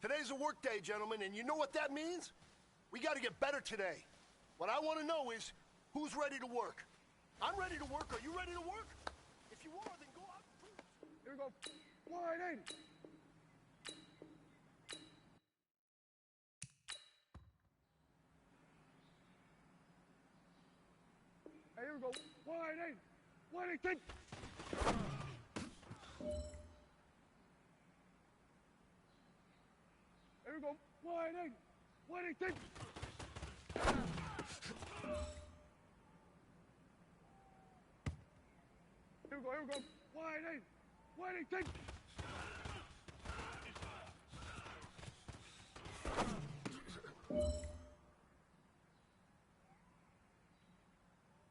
Today's a work day, gentlemen, and you know what that means? We gotta get better today. What I want to know is, who's ready to work? I'm ready to work. Are you ready to work? If you are, then go out. Here we go. Wide 80. Hey, here we go. Wide 80. Wide 80. Here we go. Wide 80. Wide 80. Here we go. Here we go. Wide 80. Wide 80.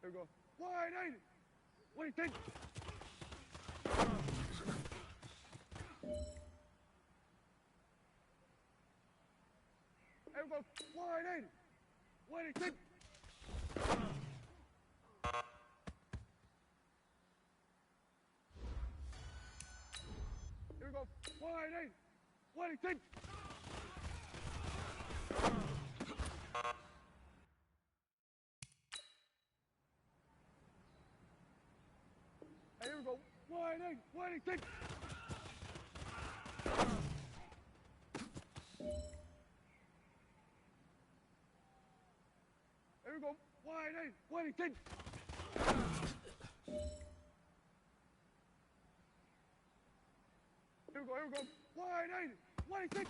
Here we go. Wide 80. Wide 80. Here we go. Wide 80. Wide 80. Here we go. Wide 80. Wide 80. Here we go. Wide 80. Wide 80. Here we go. Wide 80. Wide 80. Here we go. Here we go. Wide 80. Wide 80.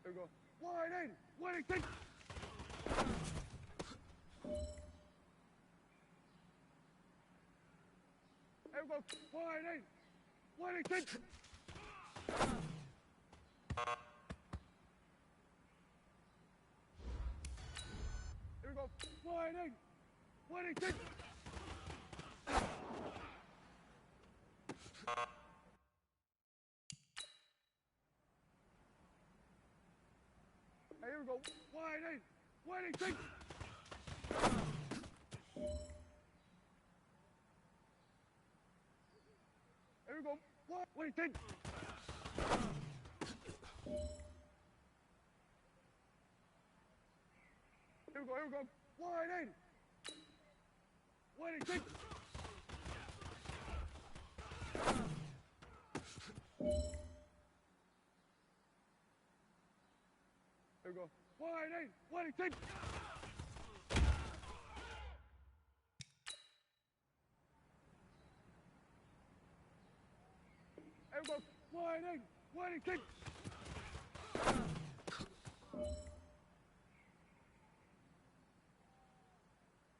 Here we go. Wide 80. Wide 80. Here we go. Wide 80. Wide 80. Here we go. Wide 80. Wide 80. Hey, here we go. Wide 80. Wide 80. Here we go. Wide 80. Here we go. Here we go. Wide 80. Wide 80. Here we go. Wide 80. Wide 80. Here we go. Wide 80. Wide 80.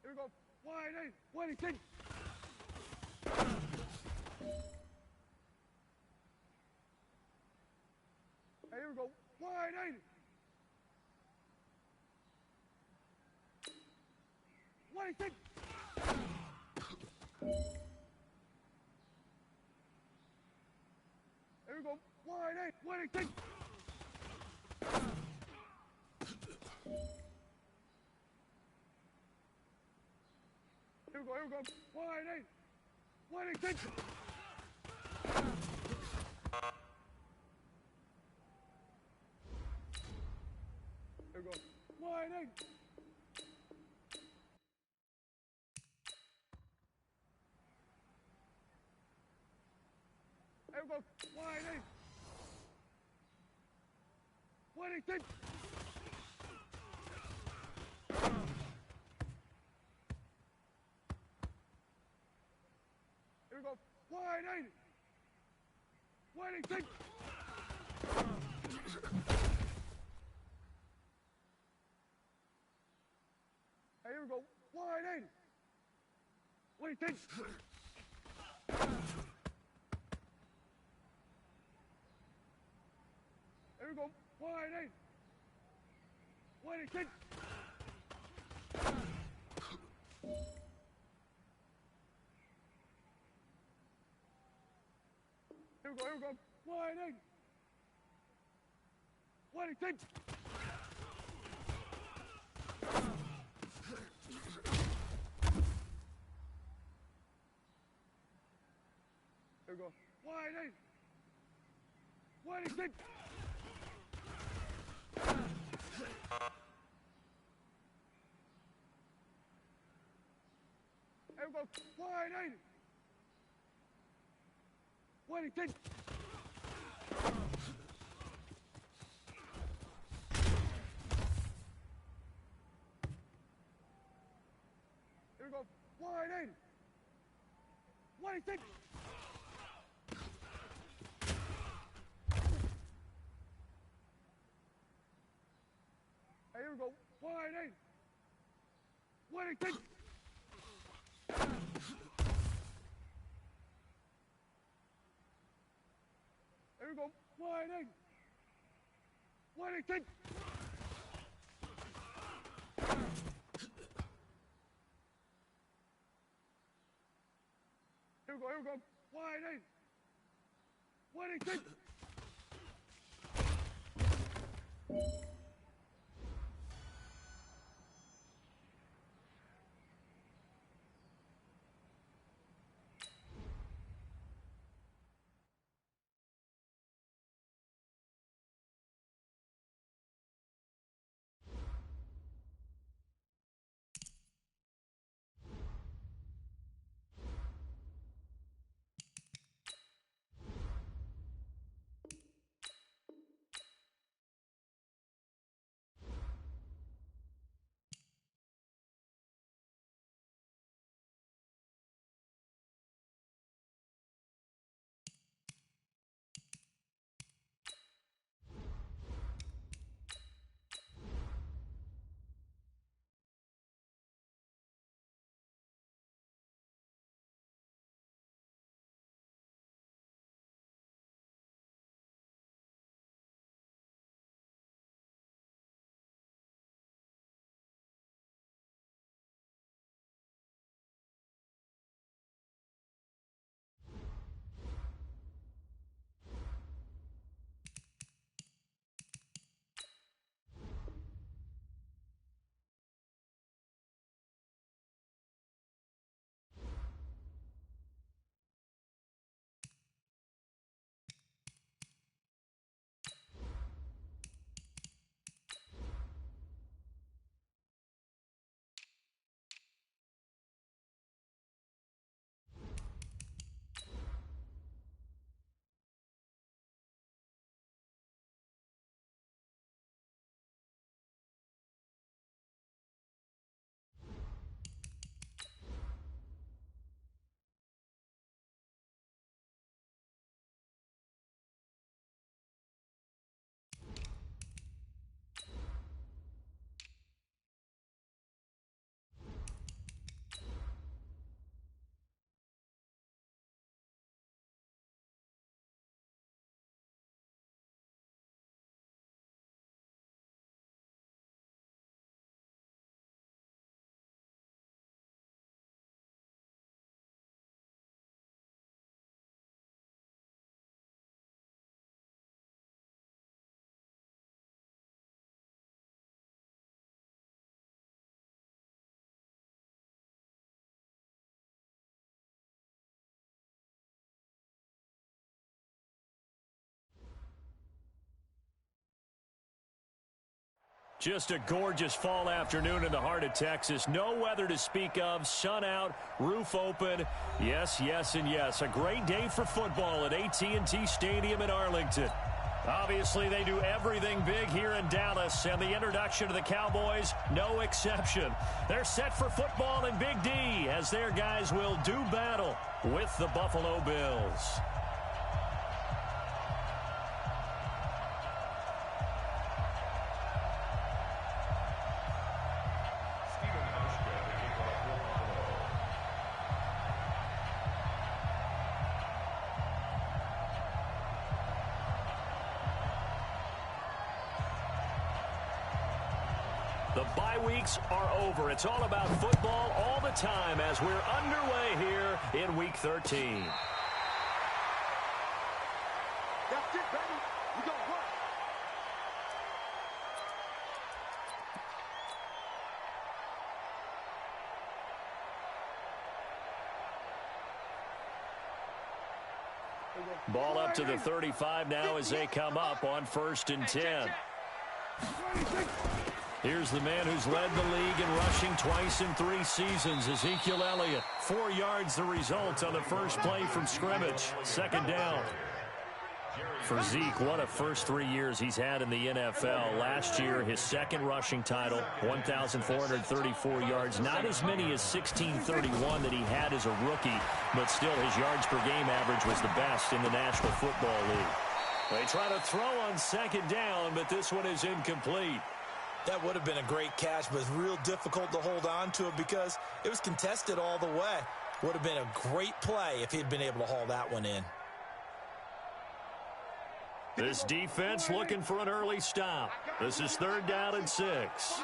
Here we go. Wide 80. Wide 80. Hey, here we go. Wide 80. Wide 80. Here we go. Wide 80. Wide 80. Here we go. Here we go. Wide 80. Wide 80. Here we go. Wide 80. Here we go. Wide 80. Wide 80. Here we go. Wide 80. Wide 80. Hey, here we go. Wide 80. Wide 80. Here we go. Wide 80. Wide 80. Here we go. Here we go. Wide 80. Wide 80. we go. Wide 8. Wide 6. Here we go. Wide 8. Wide 6. Here we go. Wide 8. Wide 6. Here we go. Wide 8. Wide 6. Here we go. Wide 8. Wide 6. Here we go. Here we go. Wide 8. Wide 6. Just a gorgeous fall afternoon in the heart of Texas. No weather to speak of. Sun out, roof open. Yes, yes, and yes. A great day for football at AT&T Stadium in Arlington. Obviously, they do everything big here in Dallas, and the introduction to the Cowboys, no exception. They're set for football in Big D as their guys will do battle with the Buffalo Bills. The bye weeks are over. It's all about football all the time as we're underway here in Week 13. That's it, baby. We gonna work. Ball up to the 35 now as they come up on 1st and 10. Here's the man who's led the league in rushing twice in 3 seasons, Ezekiel Elliott. 4 yards the result on the first play from scrimmage. 2nd down. For Zeke, what a first 3 years he's had in the NFL. Last year, his 2nd rushing title, 1,434 yards. Not as many as 1,631 that he had as a rookie, but still his yards per game average was the best in the National Football League. They try to throw on 2nd down, but this one is incomplete. That would have been a great catch, but real difficult to hold on to it because it was contested all the way. Would have been a great play if he'd been able to haul that one in. This defense looking for an early stop. This is 3rd down and 6.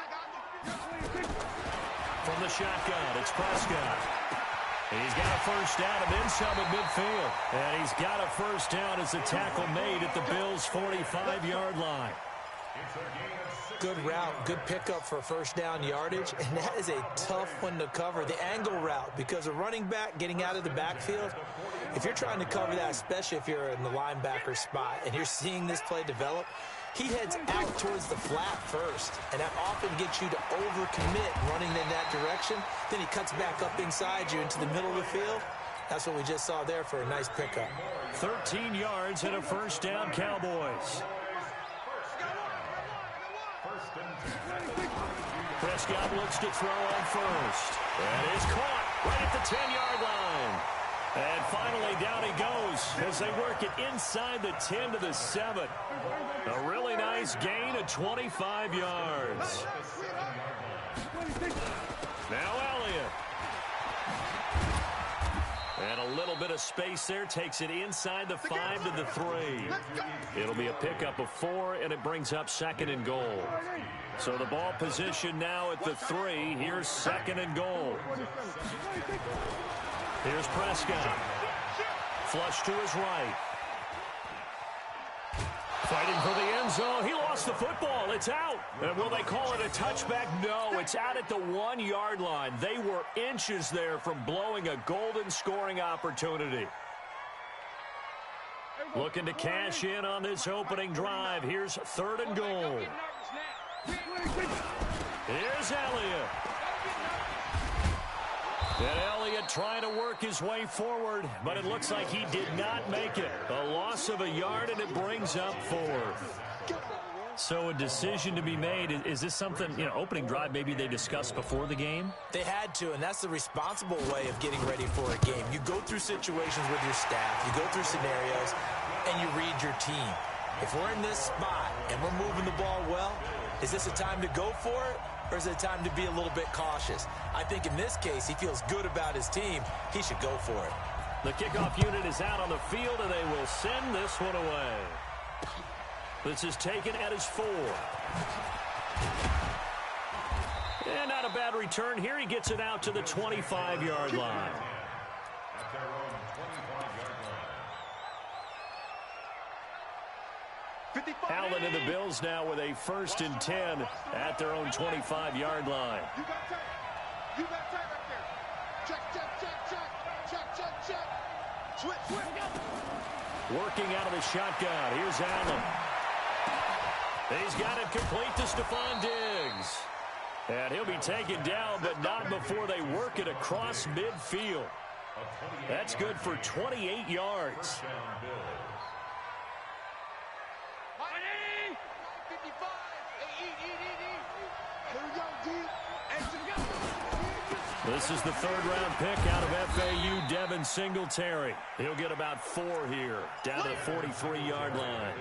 From the shotgun, it's Prescott. He's got a first down and then some at midfield. And he's got a first down as the tackle made at the Bills' 45-yard line. Good route, good pickup for first down yardage, and that is a tough one to cover. The angle route, because a running back getting out of the backfield, if you're trying to cover that, especially if you're in the linebacker spot and you're seeing this play develop, he heads out towards the flat first, and that often gets you to overcommit running in that direction. Then he cuts back up inside you into the middle of the field. That's what we just saw there for a nice pickup. 13 yards and a first down, Cowboys. Prescott looks to throw on first. And is caught right at the 10-yard line. And finally down he goes as they work it inside the 10 to the 7. A really nice gain of 25 yards. Now Elliott. And a little bit of space there takes it inside the 5 to the 3. It'll be a pickup of 4, and it brings up 2nd and goal. So the ball position now at the 3. Here's 2nd and goal. Here's Prescott. Flush to his right. Fighting for the end zone. He lost the football. It's out. And will they call it a touchback? No, it's out at the 1-yard line. They were inches there from blowing a golden scoring opportunity. Looking to cash in on this opening drive. Here's 3rd and goal. Here's Elliott. And Elliott trying to work his way forward, but it looks like he did not make it. A loss of a yard, and it brings up 4th. So a decision to be made. Is this something, opening drive maybe they discussed before the game? They had to, and that's the responsible way of getting ready for a game. You go through situations with your staff, you go through scenarios, and you read your team. If we're in this spot and we're moving the ball well, is this a time to go for it, or is it a time to be a little bit cautious? I think in this case, he feels good about his team. He should go for it. The kickoff unit is out on the field, and they will send this one away. This is taken at his 4. And not a bad return here. He gets it out to the 25-yard line. Allen and the Bills now with a 1st and 10 at their own 25-yard line. You got tight. You got tight right there. Check, check, check, check. Check, check, check. Switch, switch. Working out of the shotgun. Here's Allen. He's got it complete to Stephon Diggs. And he'll be taken down, but not before they work it across midfield. That's good for 28 yards. This is the 3rd-round pick out of FAU, Devin Singletary. He'll get about 4 here, down to the 43-yard line.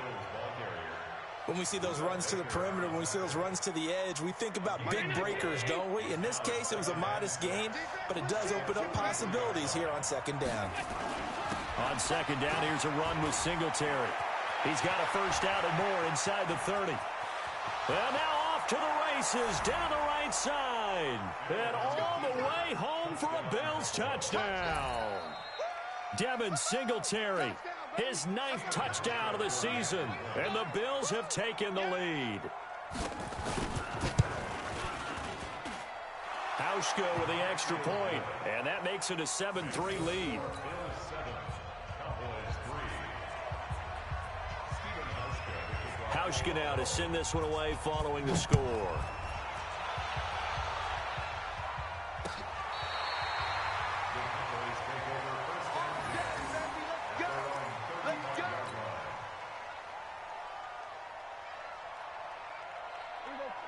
When we see those runs to the perimeter, when we see those runs to the edge, we think about big breakers, don't we? In this case, it was a modest gain, but it does open up possibilities here on 2nd down. On 2nd down, here's a run with Singletary. He's got a first down and more inside the 30. And now off to the races, down the right side. And all the way home for a Bills touchdown. Devin Singletary, his 9th touchdown of the season. And the Bills have taken the lead. Hauschka with the extra point, and that makes it a 7-3 lead. Pushkin now to send this one away following the score.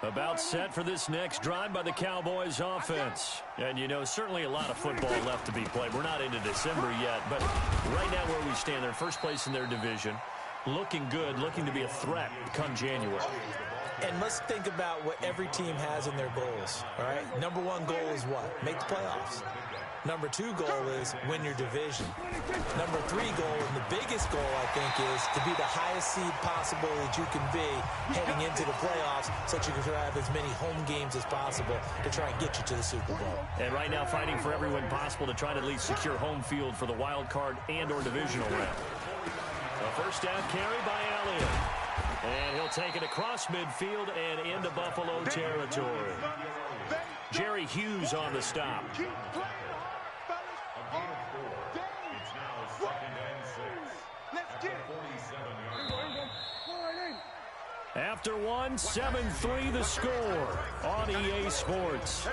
About set for this next drive by the Cowboys offense. And, you know, certainly a lot of football left to be played. We're not into December yet, but right now where we stand, they're first place in their division. Looking good, looking to be a threat come January. And let's think about what every team has in their goals, all right? Number one goal is what? Make the playoffs. Number two goal is win your division. Number three goal, and the biggest goal, I think, is to be the highest seed possible that you can be heading into the playoffs so that you can have as many home games as possible to try and get you to the Super Bowl. And right now fighting for every win possible to try to at least secure home field for the wild card and or divisional round. A first down carry by Elliott. And he'll take it across midfield and into Buffalo territory. Jerry Hughes on the stop. After one, 7-3 the score on EA Sports.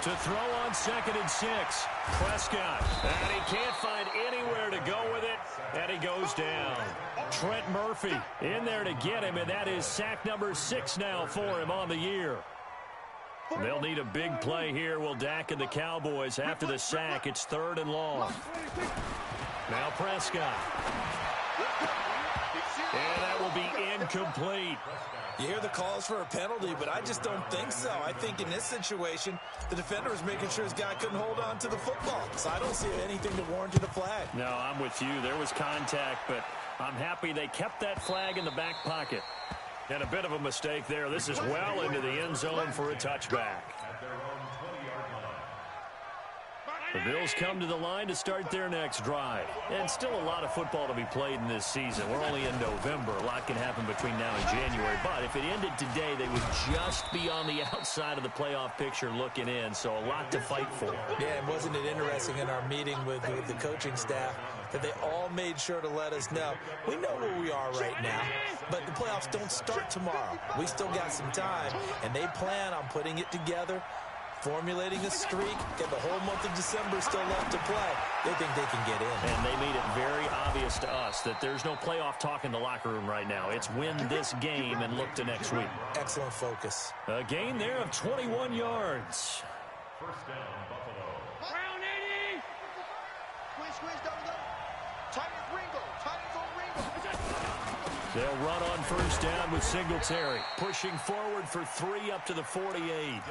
To throw on 2nd and 6. Prescott. And he can't find anywhere to go with it. And he goes down. Trent Murphy in there to get him, and that is sack number 6 now for him on the year. They'll need a big play here, will Dak and the Cowboys. After the sack, it's 3rd and long. Now Prescott. And that will be incomplete. You hear the calls for a penalty, but I just don't think so. I think in this situation, the defender was making sure his guy couldn't hold on to the football. So I don't see anything that warranted a flag. No, I'm with you. There was contact, but I'm happy they kept that flag in the back pocket. And a bit of a mistake there. This is well into the end zone for a touchback. The Bills come to the line to start their next drive. And still a lot of football to be played in this season. We're only in November. A lot can happen between now and January. But if it ended today, they would just be on the outside of the playoff picture looking in. So a lot to fight for. Yeah, and wasn't it interesting in our meeting with the coaching staff that they all made sure to let us know, we know where we are right now, but the playoffs don't start tomorrow. We still got some time, and they plan on putting it together, formulating a streak, get the whole month of December still left to play. They think they can get in. And they made it very obvious to us that there's no playoff talk in the locker room right now. It's win this game and look to next week. Excellent focus. A gain there of 21 yards. First down, Buffalo. Brown 80! Squeeze, double. Tight as Ringo. Tight as old Ringo. They'll run on first down with Singletary. Pushing forward for 3 up to the 48.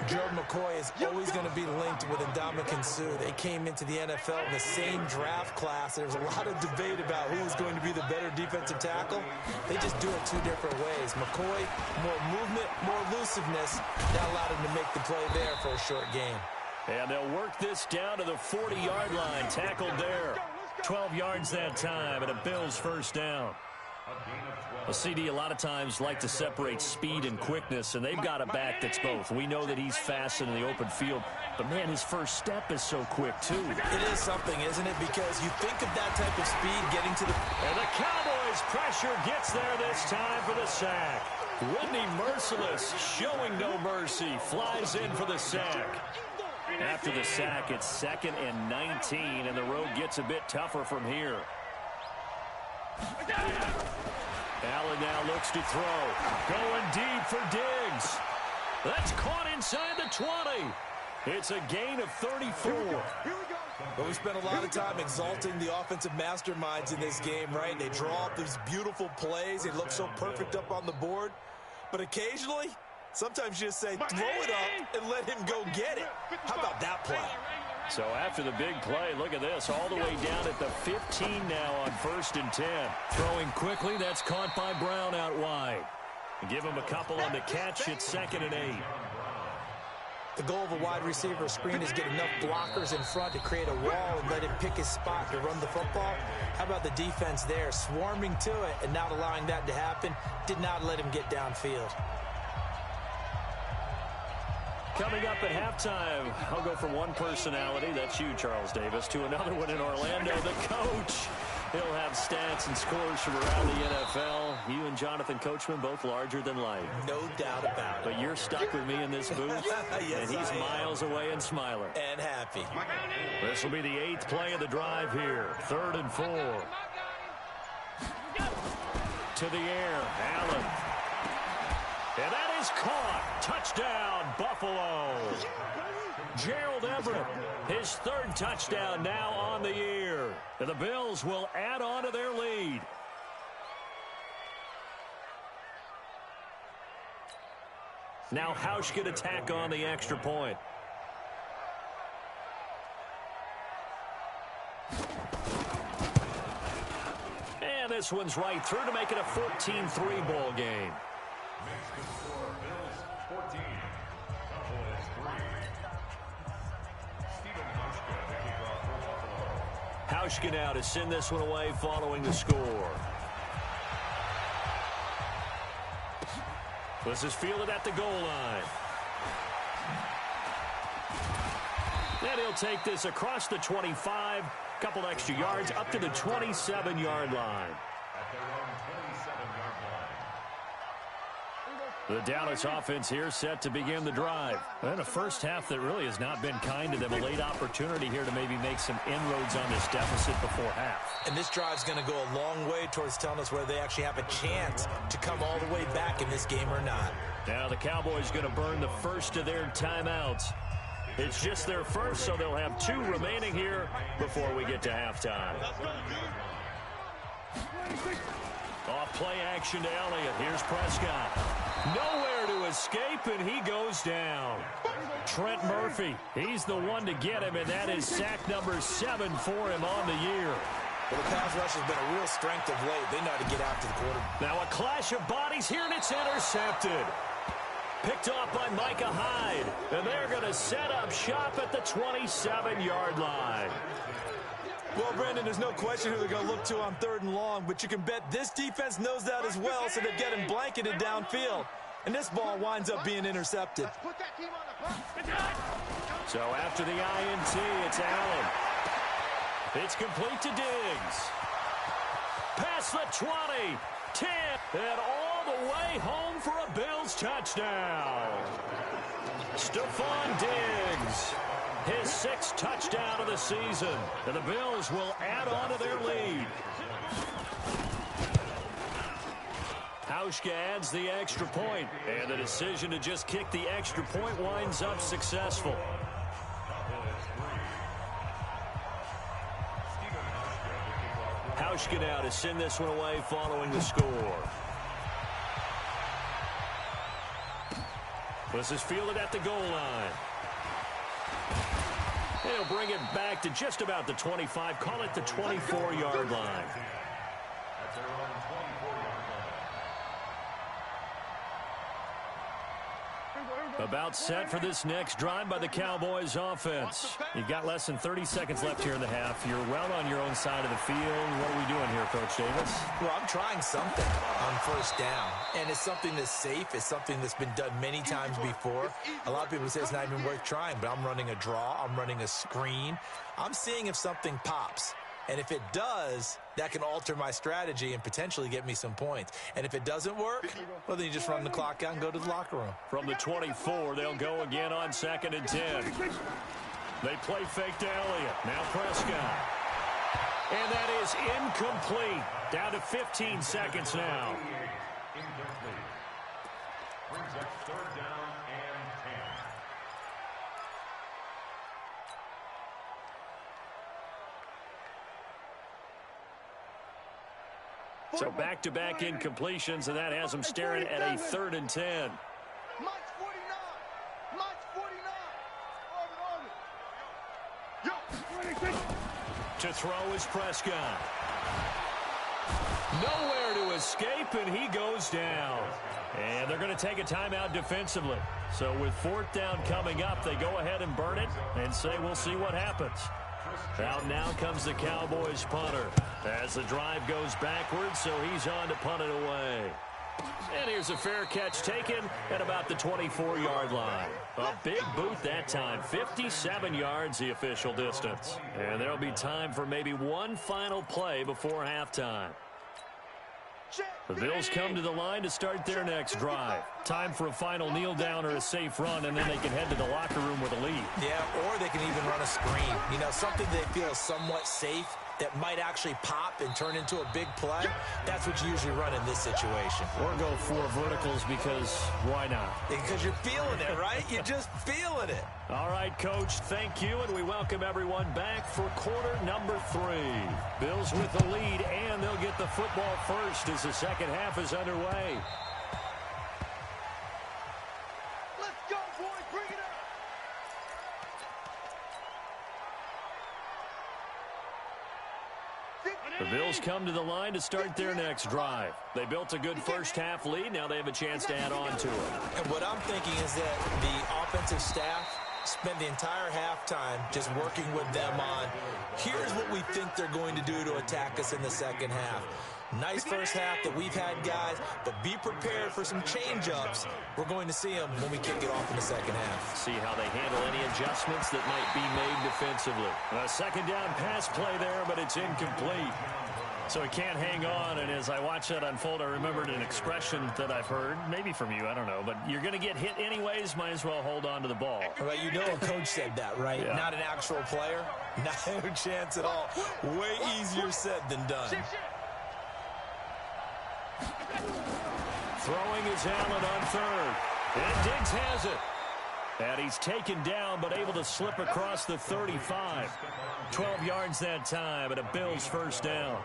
Gerald McCoy is always going to be linked with Ndamukong Suh. They came into the NFL in the same draft class. There's a lot of debate about who is going to be the better defensive tackle. They just do it 2 different ways. McCoy, more movement, more elusiveness. That allowed him to make the play there for a short gain. And they'll work this down to the 40-yard line. Tackled there. 12 yards that time, and a Bills first down. A CD a lot of times like to separate speed and quickness, and they've got a back that's both. We know that he's fast in the open field, but, man, his first step is so quick, too. It is something, isn't it? Because you think of that type of speed getting to the... And the Cowboys pressure gets there this time for the sack. Whitney Merciless, showing no mercy, flies in for the sack. After the sack, it's 2nd and 19, and the road gets a bit tougher from here. Allen now looks to throw. Going deep for Diggs. That's caught inside the 20. It's a gain of 34. But we spent a lot of time exalting the offensive masterminds in this game, right? They draw up these beautiful plays. They look so perfect up on the board. But occasionally, sometimes you just say, throw it up and let him go get it. How about that play? So after the big play, look at this, all the way down at the 15 now on 1st and 10. Throwing quickly, that's caught by Brown out wide. Give him a couple on the catch at 2nd and 8. The goal of a wide receiver screen is get enough blockers in front to create a wall and let him pick his spot to run the football. How about the defense there, swarming to it and not allowing that to happen? Did not let him get downfield. Coming up at halftime, I'll go from one personality, that's you, Charles Davis, to another one in Orlando, the coach. He'll have stats and scores from around the NFL. You and Jonathan Coachman both larger than life. No doubt about it. But you're stuck with me in this booth, Yes, and he's miles away and smiling. And happy. This will be the 8th play of the drive here. 3rd and 4. To the air, Allen. And that is caught. Touchdown, Buffalo. Gerald Everett, his 3rd touchdown now on the year. And the Bills will add on to their lead. Now Hausch could attack on the extra point. And this one's right through to make it a 14-3 ball game. Hauschka now to send this one away following the score. This is fielded at the goal line. And he'll take this across the 25, couple extra yards, up to the 27-yard line. The Dallas offense here set to begin the drive. And a first half that really has not been kind to them. A late opportunity here to maybe make some inroads on this deficit before half. And this drive's going to go a long way towards telling us whether they actually have a chance to come all the way back in this game or not. Now the Cowboys going to burn the first of their timeouts. It's just their first, so they'll have 2 remaining here before we get to halftime. Off play action to Elliott. Here's Prescott. Nowhere to escape, and he goes down. Trent Murphy, he's the one to get him, and that is sack number 7 for him on the year. Well, the pass rush has been a real strength of late. They know how to get after the quarterback. Now a clash of bodies here, and it's intercepted. Picked off by Micah Hyde, and they're going to set up shop at the 27-yard line. Well, Brendan, there's no question who they're going to look to on 3rd and long, but you can bet this defense knows that as well, so they're getting blanketed downfield. And this ball winds up being intercepted. So after the INT, it's Allen. It's complete to Diggs. Past the 20, 10, and all the way home for a Bills touchdown. Stephon Diggs. His 6th touchdown of the season. And the Bills will add on to their lead. Hauschka adds the extra point. And the decision to just kick the extra point winds up successful. Hauschka now to send this one away following the score. This is fielded at the goal line. He'll bring it back to just about the 25. Call it the 24-yard line. About set for this next drive by the Cowboys offense. You've got less than 30 seconds left here in the half. You're well on your own side of the field. What are we doing here, Coach Davis? Well, I'm trying something on 1st down. And it's something that's safe. It's something that's been done many times before. A lot of people say it's not even worth trying, but I'm running a draw. I'm running a screen. I'm seeing if something pops. And if it does, that can alter my strategy and potentially get me some points. And if it doesn't work, well, then you just run the clock out and go to the locker room. From the 24, they'll go again on 2nd and 10. They play fake to Elliott. Now Prescott. And that is incomplete. Down to 15 seconds now. Incomplete. Brings up 3rd down and 10. So back-to-back incompletions, and that has them staring at a 3rd and 10. Mike's 49. Mike's 49. To throw is Prescott. Nowhere to escape, and he goes down. And they're going to take a timeout defensively. So with 4th down coming up, they go ahead and burn it and say we'll see what happens. Out now comes the Cowboys punter as the drive goes backwards, so he's on to punt it away. And here's a fair catch taken at about the 24-yard line. A big boot that time. 57 yards the official distance. And there'll be time for maybe one final play before halftime. The Bills come to the line to start their next drive. Time for a final kneel down or a safe run, and then they can head to the locker room with a lead. Yeah, or they can even run a screen. You know, something they feel is somewhat safe that might actually pop and turn into a big play. That's what you usually run in this situation. Or go for verticals because why not? Because you're feeling it, right? You're just feeling it. All right, Coach, thank you, and we welcome everyone back for quarter number 3. Bills with the lead, and they'll get the football first as the second half is underway. Let's go, boys. Bring it up. The Bills come to the line to start their next drive. They built a good first-half lead. Now they have a chance to add on to it. And what I'm thinking is that the offensive staff spend the entire halftime just working with them on, here's what we think they're going to do to attack us in the second half. Nice first half that we've had, guys, but be prepared for some change-ups. We're going to see them when we kick it off in the second half. See how they handle any adjustments that might be made defensively. A second down pass play there, but it's incomplete. So he can't hang on, and as I watch that unfold, I remembered an expression that I've heard, maybe from you, I don't know, but you're going to get hit anyways, might as well hold on to the ball. Well, you know a coach said that, right? Yeah. Not an actual player. No chance at all. Way easier said than done. Throwing is Allen on third. And Diggs has it. And he's taken down, but able to slip across the 35. 12 yards that time, and a Bills first down.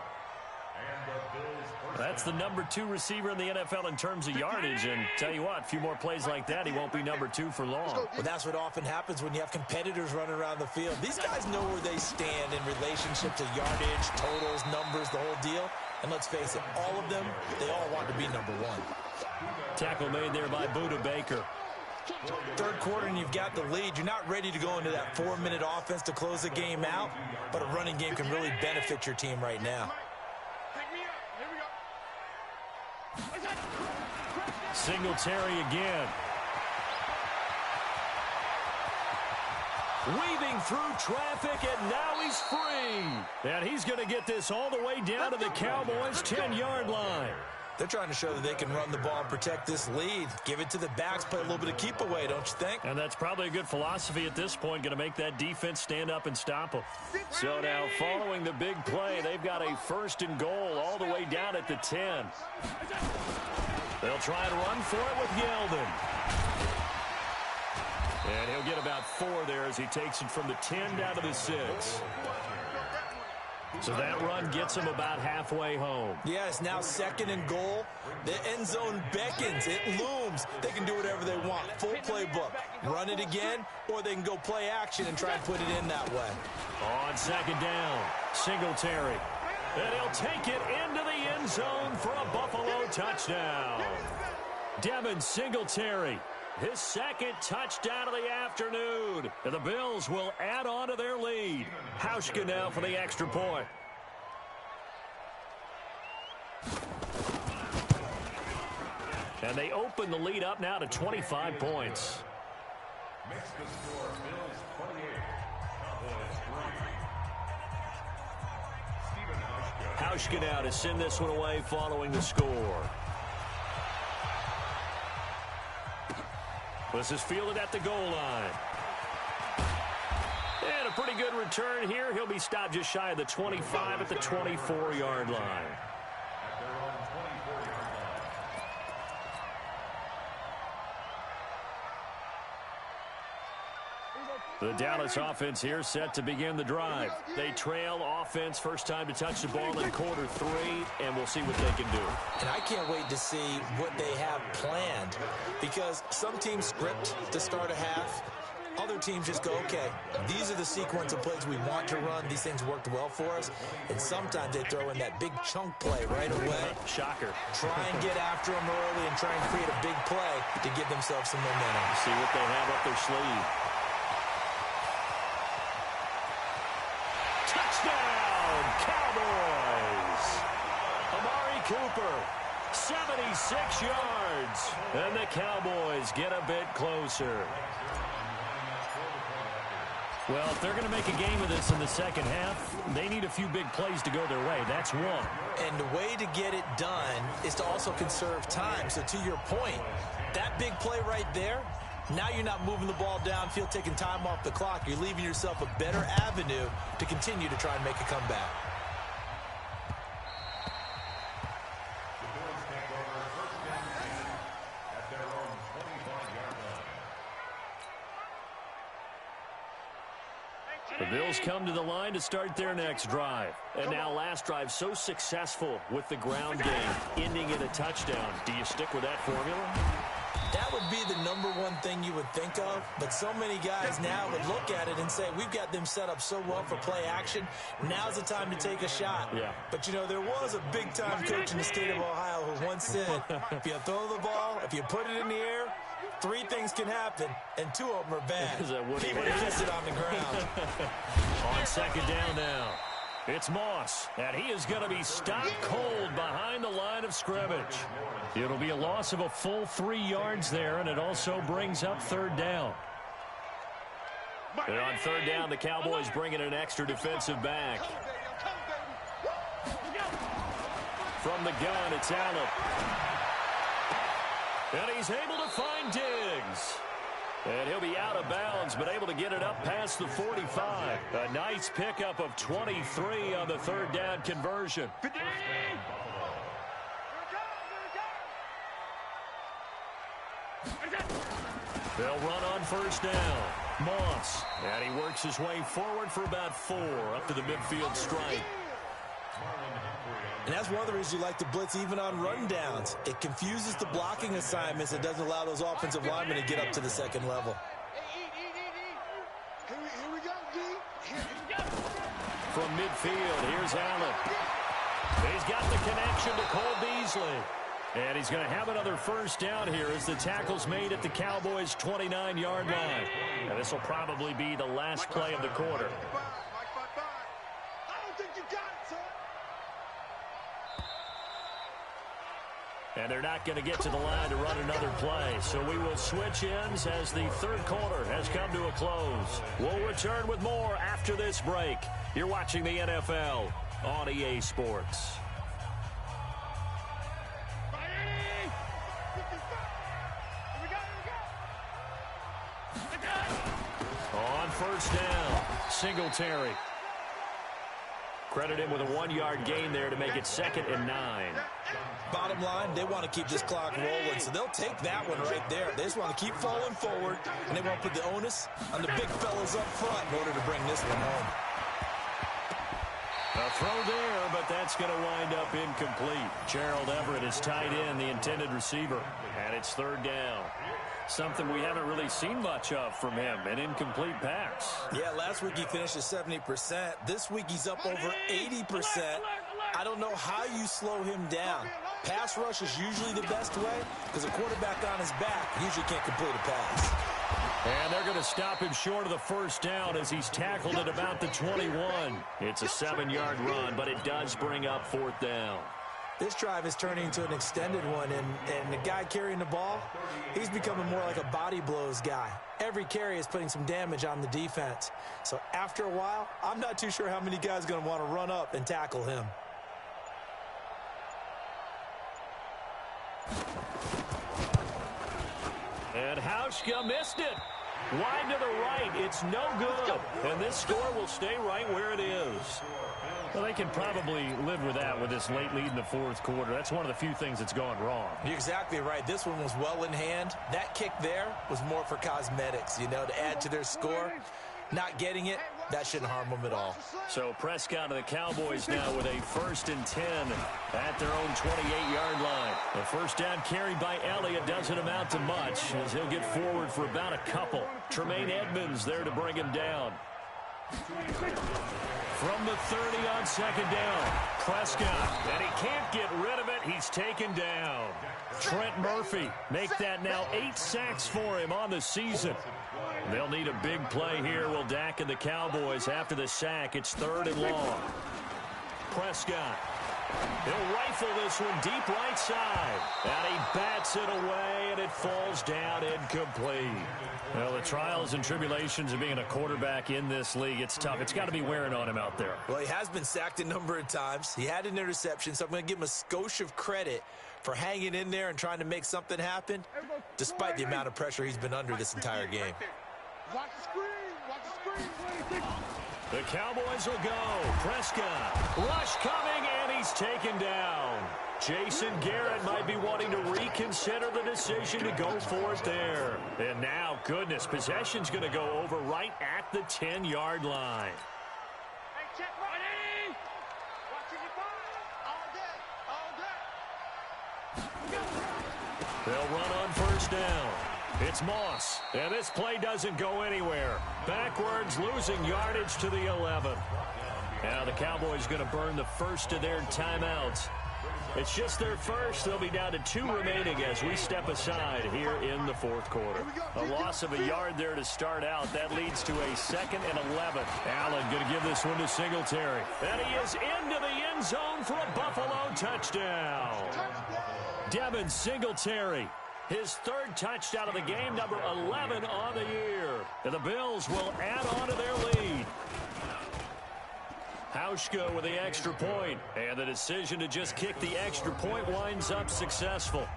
That's the number 2 receiver in the NFL in terms of yardage. And tell you what, a few more plays like that, he won't be number 2 for long. Well, that's what often happens when you have competitors running around the field. These guys know where they stand in relationship to yardage, totals, numbers, the whole deal. And let's face it, all of them, they all want to be number 1. Tackle made there by Buda Baker. Third quarter and you've got the lead. You're not ready to go into that 4-minute offense to close the game out, but a running game can really benefit your team right now. Singletary again. Weaving through traffic, and now he's free. And he's going to get this all the way down to the Cowboys' 10-yard line. They're trying to show that they can run the ball and protect this lead. Give it to the backs, play a little bit of keep away, don't you think? And that's probably a good philosophy at this point, going to make that defense stand up and stop them. So now, following the big play, they've got a first and goal all the way down at the 10. They'll try and run for it with Yeldon. And he'll get about 4 there as he takes it from the 10 down to the 6. So that run gets him about halfway home. Yeah, it's now second and goal. The end zone beckons. It looms. They can do whatever they want. Full playbook. Run it again, or they can go play action and try and put it in that way. On second down, Singletary. And he'll take it into the end zone for a Buffalo touchdown. Devin Singletary, his second touchdown of the afternoon. And the Bills will add on to their lead. Hauschka now for the extra point. And they open the lead up now to 25 points. Makes the score Bills 28, Cowboys 3. Hauschka now to send this one away following the score. This is fielded at the goal line. And a pretty good return here. He'll be stopped just shy of the 25 at the 24-yard line. The Dallas offense here set to begin the drive. They trail offense first time to touch the ball in quarter 3, and we'll see what they can do. And I can't wait to see what they have planned, because some teams script to start a half. Other teams just go, okay, these are the sequence of plays we want to run. These things worked well for us. And sometimes they throw in that big chunk play right away. Shocker. Try and get after them early and try and create a big play to give themselves some momentum. See what they have up their sleeve. Touchdown, Cowboys! Amari Cooper 76 yards. And the Cowboys get a bit closer. Well, if they're going to make a game of this in the second half, they need a few big plays to go their way. That's one. And the way to get it done is to also conserve time. So to your point, that big play right there, now you're not moving the ball downfield, taking time off the clock. You're leaving yourself a better avenue to continue to try and make a comeback. The Bills come to the line to start their next drive. And now last drive so successful with the ground game, ending in a touchdown. Do you stick with that formula? That would be the number one thing you would think of, but so many guys now would look at it and say, we've got them set up so well for play action. Now's the time to take a shot. Yeah. But, you know, there was a big-time coach in the state of Ohio who once said, if you throw the ball, if you put it in the air, 3 things can happen, and 2 of them are bad. He would have kissed it on the ground. On second down now, it's Moss, and he is going to be stopped cold behind the line of scrimmage. It'll be a loss of a full 3 yards there, and it also brings up third down. And on third down, the Cowboys bring in an extra defensive back. From the gun, it's Allen. And he's able to find Diggs. And he'll be out of bounds, but able to get it up past the 45. A nice pickup of 23 on the third down conversion. They'll run on first down. Moss. And he works his way forward for about 4 up to the midfield stripe. And that's one of the reasons you like to blitz even on rundowns. It confuses the blocking assignments and doesn't allow those offensive linemen to get up to the second level. Here we go, D. From midfield, here's Allen. He's got the connection to Cole Beasley. And he's going to have another first down here as the tackle's made at the Cowboys' 29-yard line. And this will probably be the last play of the quarter. I don't think you got it, son. And they're not going to get to the line to run another play. So we will switch ends as the third quarter has come to a close. We'll return with more after this break. You're watching the NFL on EA Sports. On first down, Singletary. Credit him with a 1-yard gain there to make it 2nd and 9. Bottom line, they want to keep this clock rolling, so they'll take that one right there. They just want to keep falling forward, and they want to put the onus on the big fellas up front in order to bring this one home. A throw there, but that's going to wind up incomplete. Gerald Everett is tied in, the intended receiver, and it's third down. Something we haven't really seen much of from him, an incomplete pass. Yeah, last week he finished at 70%. This week he's up over 80%. I don't know how you slow him down. Pass rush is usually the best way because a quarterback on his back usually can't complete a pass. And they're going to stop him short of the first down as he's tackled at about the 21. It's a 7-yard run, but it does bring up fourth down. This drive is turning into an extended one, and the guy carrying the ball, he's becoming more like a body blows guy. Every carry is putting some damage on the defense. So after a while, I'm not too sure how many guys are going to want to run up and tackle him. And Hauschka missed it. Wide to the right. It's no good. And this score will stay right where it is. Well, they can probably live with that with this late lead in the fourth quarter. That's one of the few things that's gone wrong. You're exactly right. This one was well in hand. That kick there was more for cosmetics, you know, to add to their score. Not getting it, that shouldn't harm them at all. So Prescott and the Cowboys now with a 1st and 10 at their own 28-yard line. The first down carried by Elliott doesn't amount to much as he'll get forward for about a couple. Tremaine Edmonds there to bring him down. From the 30 on second down, Prescott, and he can't get rid of it. He's taken down. Trent Murphy make that now 8 sacks for him on the season. They'll need a big play here. Will Dak and the Cowboys after the sack. It's 3rd and long. Prescott He'll rifle this one deep right side. And he bats it away, and it falls down incomplete. Well, the trials and tribulations of being a quarterback in this league, it's tough. It's got to be wearing on him out there. Well, he has been sacked a number of times. He had an interception, so I'm going to give him a skosh of credit for hanging in there and trying to make something happen, despite the amount of pressure he's been under this entire game. Watch the screen. Watch the screen. The Cowboys will go. Prescott. Rush coming, and he's taken down. Jason Garrett might be wanting to reconsider the decision to go for it there. And now, goodness, possession's going to go over right at the 10-yard line. Hey, check ready. Watching your fire. All day. They'll run on first down. It's Moss, and this play doesn't go anywhere. Backwards, losing yardage to the 11. Now the Cowboys going to burn the first of their timeouts. It's just their first. They'll be down to 2 remaining as we step aside here in the fourth quarter. A loss of a yard there to start out. That leads to a 2nd and 11. Allen going to give this one to Singletary. And he is into the end zone for a Buffalo touchdown. Devin Singletary. His 3rd touchdown of the game, number 11 on the year. And the Bills will add on to their lead. Hauschka with the extra point. And the decision to just kick the extra point winds up successful.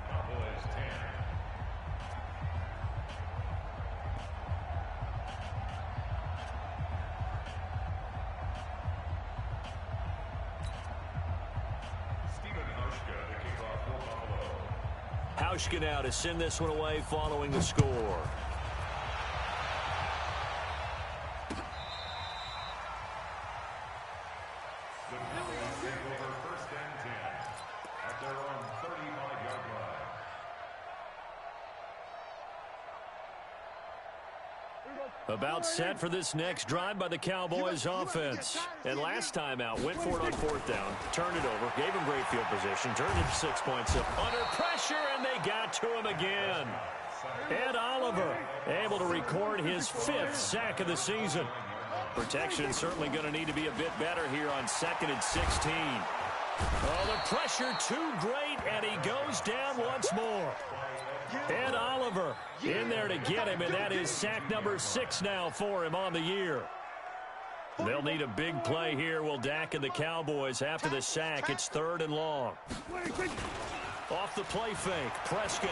Hauschka now to send this one away following the score. About set for this next drive by the Cowboys offense. And last time out, went for it on 4th down, turned it over, gave him great field position, turned it 6 points up under pressure, and they got to him again. Ed Oliver able to record his 5th sack of the season. Protection certainly going to need to be a bit better here on 2nd and 16. Oh, the pressure too great, and he goes down once more. Ed Oliver in there to get him, and that is sack number 6 now for him on the year. They'll need a big play here, will Dak and the Cowboys after the sack. It's 3rd and long. Off the play fake, Prescott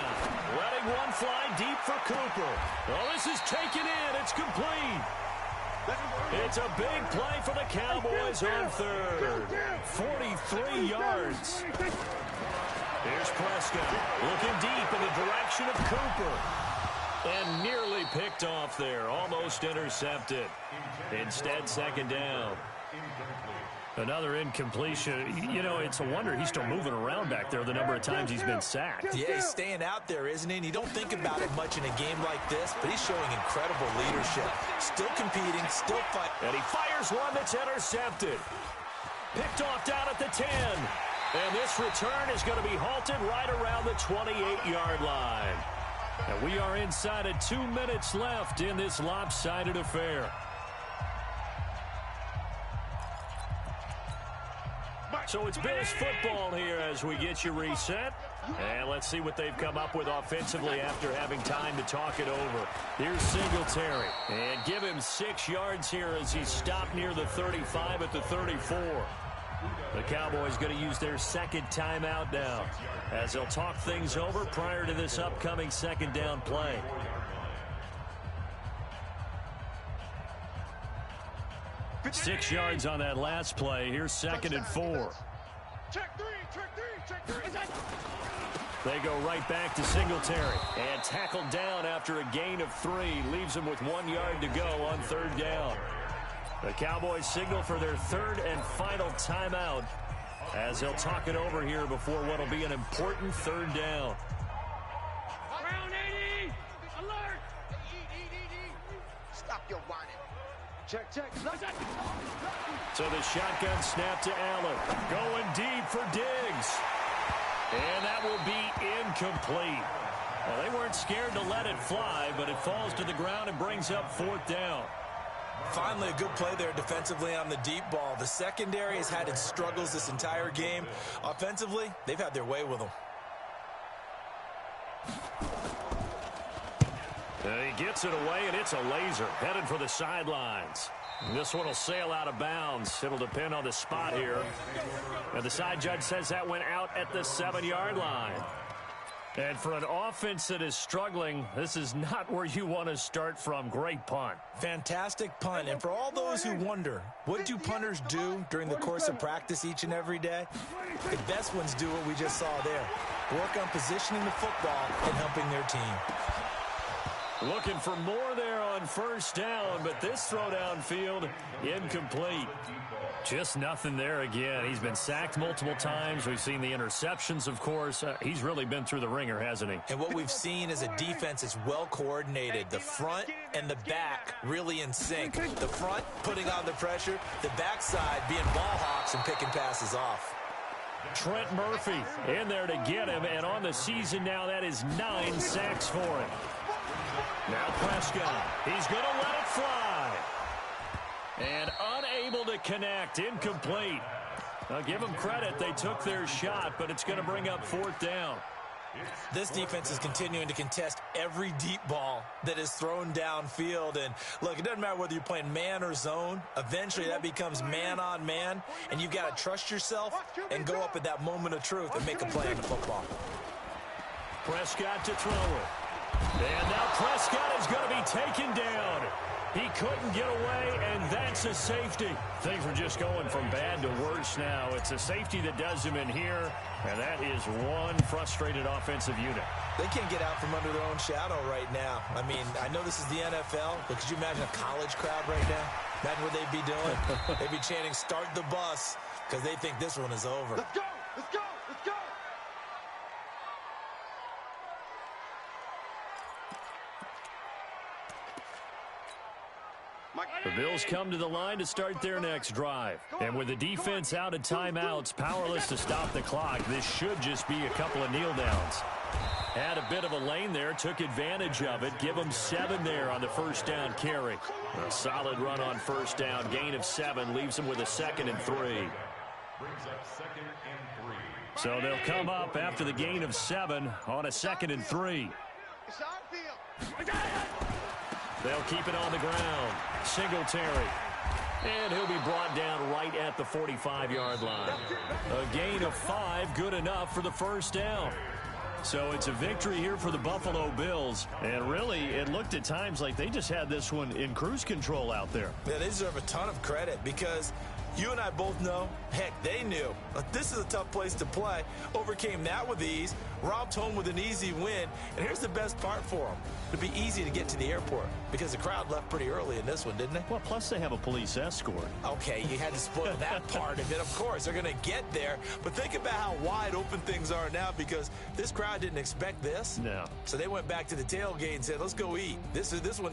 letting one fly deep for Cooper. Oh, this is taken in. It's complete. It's a big play for the Cowboys on 3rd. 43 yards. Here's Prescott looking deep in the direction of Cooper. And nearly picked off there. Almost intercepted. Instead, 2nd down. Another incompletion. You know, it's a wonder he's still moving around back there the number of times he's been sacked. Yeah, he's staying out there, isn't he? And you don't think about it much in a game like this, but he's showing incredible leadership. Still competing, still fighting. And he fires one that's intercepted. Picked off down at the 10. And this return is going to be halted right around the 28-yard line. And we are inside of 2 minutes left in this lopsided affair. So it's Bills football here as we get you reset. And let's see what they've come up with offensively after having time to talk it over. Here's Singletary. And give him 6 yards here as he's stopped near the 35 at the 34. The Cowboys going to use their 2nd timeout now as they'll talk things over prior to this upcoming 2nd down play. Six yards on that last play. Here's 2nd and 4. Check 3, check 3, check 3. They go right back to Singletary. And tackled down after a gain of 3. Leaves him with 1 yard to go on 3rd down. The Cowboys signal for their 3rd and final timeout as they'll talk it over here before what will be an important 3rd down. Round 80, alert. Stop your whining. Check, check. So the shotgun snap to Allen. Going deep for Diggs. And that will be incomplete. Well, they weren't scared to let it fly, but it falls to the ground and brings up 4th down. Finally, a good play there defensively on the deep ball. The secondary has had its struggles this entire game. Offensively, they've had their way with them. He gets it away, and it's a laser headed for the sidelines. This one will sail out of bounds. It'll depend on the spot here. And the side judge says that went out at the 7-yard line. And for an offense that is struggling, this is not where you want to start from. Great punt. Fantastic punt. And for all those who wonder, what do punters do during the course of practice each and every day? The best ones do what we just saw there. Work on positioning the football and helping their team. Looking for more there on first down, but this throw downfield incomplete. Just nothing there again. He's been sacked multiple times. We've seen the interceptions, of course. He's really been through the ringer, hasn't he? And what we've seen is a defense that's well coordinated. The front and the back really in sync. The front putting on the pressure, the backside being ball hawks and picking passes off. Trent Murphy in there to get him, and on the season now, that is 9 sacks for him. Now Prescott, he's going to let it fly. And unable to connect, incomplete. I'll give them credit, they took their shot, but it's going to bring up 4th down. This defense is continuing to contest every deep ball that is thrown downfield. And look, it doesn't matter whether you're playing man or zone. Eventually that becomes man on man, and you've got to trust yourself and go up at that moment of truth and make a play on the football. Prescott to throw it. And now Prescott is going to be taken down. He couldn't get away, and that's a safety. Things are just going from bad to worse now. It's a safety that does him in here, and that is one frustrated offensive unit. They can't get out from under their own shadow right now. I mean, I know this is the NFL, but could you imagine a college crowd right now? Imagine what they'd be doing. They'd be chanting, "Start the bus," because they think this one is over. Let's go! Let's go! Let's go! The Bills come to the line to start their next drive. And with the defense out of timeouts, powerless to stop the clock, this should just be a couple of kneel downs. Had a bit of a lane there, took advantage of it. Give them 7 there on the first down carry. A solid run on first down. Gain of 7 leaves them with a 2nd and 3. Brings up 2nd and 3. So they'll come up after the gain of 7 on a 2nd and 3. It's our field. They'll keep it on the ground. Singletary. And he'll be brought down right at the 45-yard line. A gain of 5, good enough for the first down. So it's a victory here for the Buffalo Bills. And really, it looked at times like they just had this one in cruise control out there. Yeah, they deserve a ton of credit because you and I both know, heck, they knew. But this is a tough place to play. Overcame that with ease, robbed home with an easy win. And here's the best part for them. It'll be easy to get to the airport because the crowd left pretty early in this one, didn't they? Well, plus they have a police escort. Okay, you had to spoil that part of it. Of course, they're going to get there. But think about how wide open things are now because this crowd didn't expect this. No. So they went back to the tailgate and said, let's go eat. This one